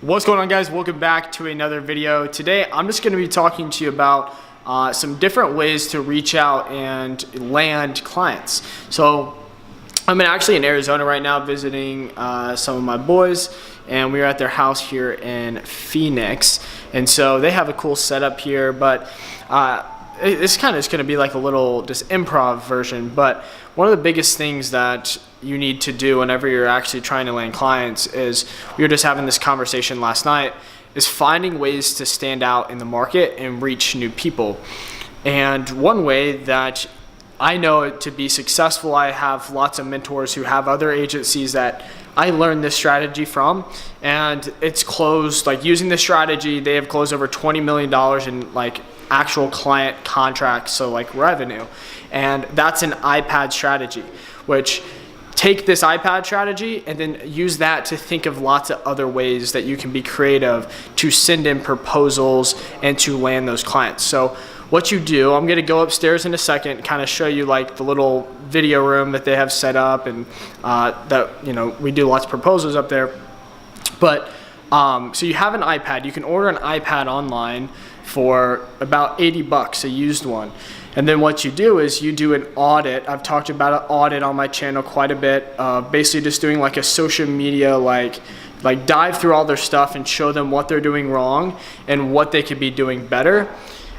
What's going on, guys? Welcome back to another video. Today I'm just going to be talking to you about some different ways to reach out and land clients. So I'm actually in Arizona right now visiting some of my boys, and we're at their house here in Phoenix, and so they have a cool setup here, but it's kind of just going to be like a little just improv version. But one of the biggest things that you need to do whenever you're actually trying to land clients is, we were just having this conversation last night, is finding ways to stand out in the market and reach new people. And one way that I know to be successful, I have lots of mentors who have other agencies that I learned this strategy from, and it's closed, like using this strategy, they have closed over $20 million in like actual client contracts, so like revenue. And that's an iPad strategy, which take this iPad strategy and then use that to think of lots of other ways that you can be creative to send in proposals and to land those clients. So what you do, I'm gonna go upstairs in a second, kind of show you like the little video room that they have set up, and that, you know, we do lots of proposals up there. But so you have an iPad, you can order an iPad online for about 80 bucks, a used one. And then what you do is you do an audit. I've talked about an audit on my channel quite a bit, basically just doing like a social media, like dive through all their stuff and show them what they're doing wrong and what they could be doing better,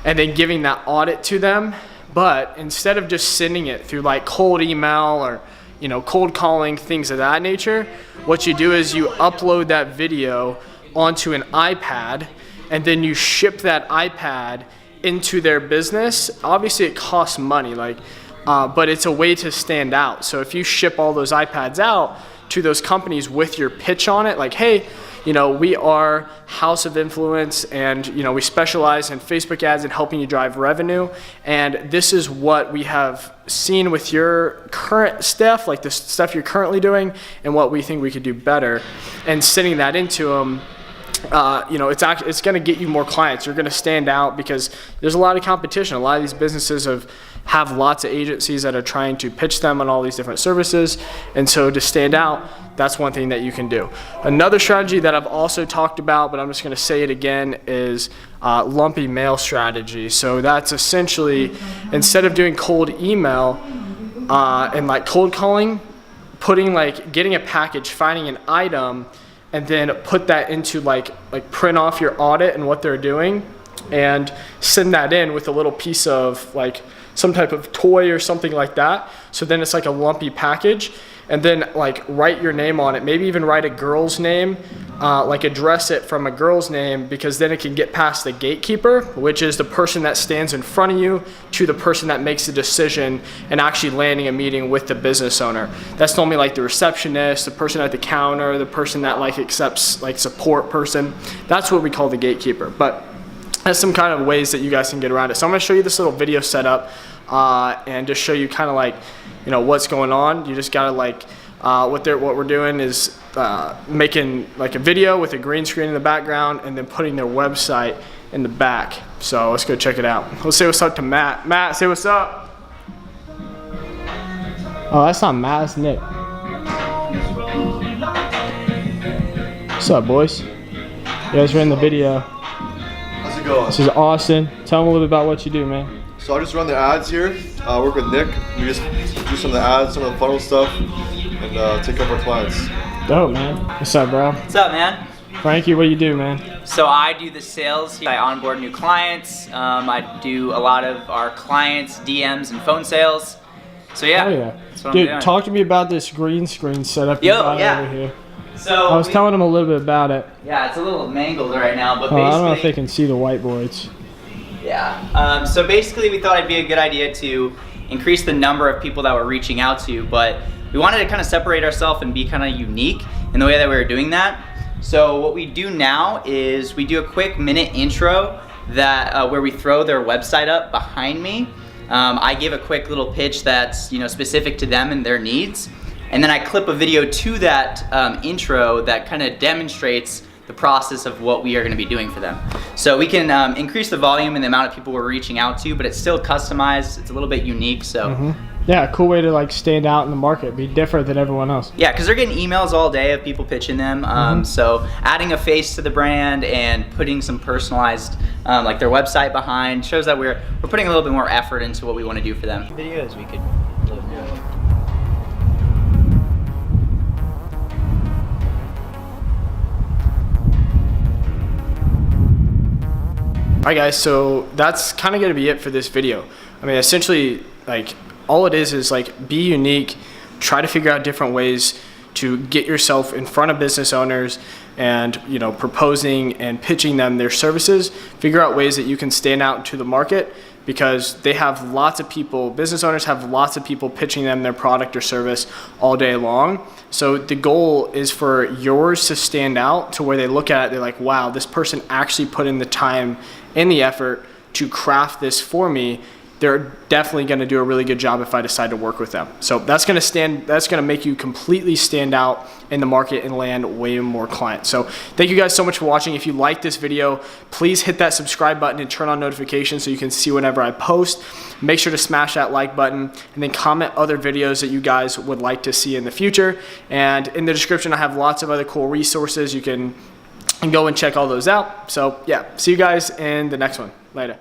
and then giving that audit to them. But instead of just sending it through like cold email or, you know, cold calling, things of that nature, what you do is you upload that video onto an iPad, and then you ship that iPad into their business. Obviously it costs money, but it's a way to stand out. So if you ship all those iPads out to those companies with your pitch on it, like, hey, you know, we are House of Influence, and, you know, we specialize in Facebook ads and helping you drive revenue, and this is what we have seen with your current stuff, like the stuff you're currently doing, and what we think we could do better, and sending that into them. You know, it's going to get you more clients. You're going to stand out because there's a lot of competition. A lot of these businesses have lots of agencies that are trying to pitch them on all these different services, and so to stand out, that's one thing that you can do. Another strategy that I've also talked about, but I'm just going to say it again, is lumpy mail strategy. So that's essentially, instead of doing cold email and like cold calling, getting a package, finding an item, and then put that into like print off your audit and what they're doing, and send that in with a little piece of like some type of toy or something like that. So then it's like a lumpy package, and then like write your name on it, maybe even write a girl's name, like address it from a girl's name, because then it can get past the gatekeeper, which is the person that stands in front of you, to the person that makes the decision and actually landing a meeting with the business owner. That's normally like the receptionist, the person at the counter, the person that like accepts like support person. That's what we call the gatekeeper. But there's some kind of ways that you guys can get around it. So I'm gonna show you this little video setup and just show you kind of like, you know, what's going on. You just gotta like, what we're doing is making like a video with a green screen in the background, and then putting their website in the back. So let's go check it out. Let's say what's up to Matt. Matt, say what's up. Oh, that's not Matt, that's Nick. What's up, boys? You guys are in the video. How's it going? This is Austin. Tell them a little bit about what you do, man. So I just run the ads here. I work with Nick. We just do some of the ads, some of the funnel stuff, and take care of our clients. Dope, man. What's up, bro? What's up, man? Frankie, what do you do, man? So I do the sales. I onboard new clients. I do a lot of our clients' DMs and phone sales. So yeah, Oh yeah. that's what Dude, I'm doing. talk to me about this green screen setup you got yeah. over here. So I was telling him a little bit about it. yeah, it's a little mangled right now, but Oh, basically, I don't know if they can see the whiteboards. yeah. So basically, we thought it'd be a good idea to increase the number of people that we're reaching out to, but we wanted to kind of separate ourselves and be kind of unique in the way that we were doing that. So what we do now is we do a quick minute intro that where we throw their website up behind me. I give a quick little pitch that's, you know, specific to them and their needs, and then I clip a video to that intro that kind of demonstrates the process of what we are going to be doing for them. So we can increase the volume and the amount of people we're reaching out to, but it's still customized. It's a little bit unique. So Yeah, a cool way to like stand out in the market, be different than everyone else. Yeah, because they're getting emails all day of people pitching them. So adding a face to the brand and putting some personalized, like their website behind, shows that we're putting a little bit more effort into what we want to do for them. Videos we could load now. Alright guys, so that's kind of going to be it for this video. I mean, essentially, like, all it is like, be unique, try to figure out different ways to get yourself in front of business owners and, you know, proposing and pitching them their services. Figure out ways that you can stand out into the market, because they have lots of people, business owners have lots of people pitching them their product or service all day long. So the goal is for yours to stand out to where they look at it, they're like, wow, this person actually put in the time and the effort to craft this for me. They're definitely going to do a really good job if I decide to work with them. So that's going to make you completely stand out in the market and land way more clients. So thank you guys so much for watching. If you like this video, please hit that subscribe button and turn on notifications so you can see whenever I post. Make sure to smash that like button and then comment other videos that you guys would like to see in the future. And in the description, I have lots of other cool resources. You can go and check all those out. So yeah, see you guys in the next one. Later.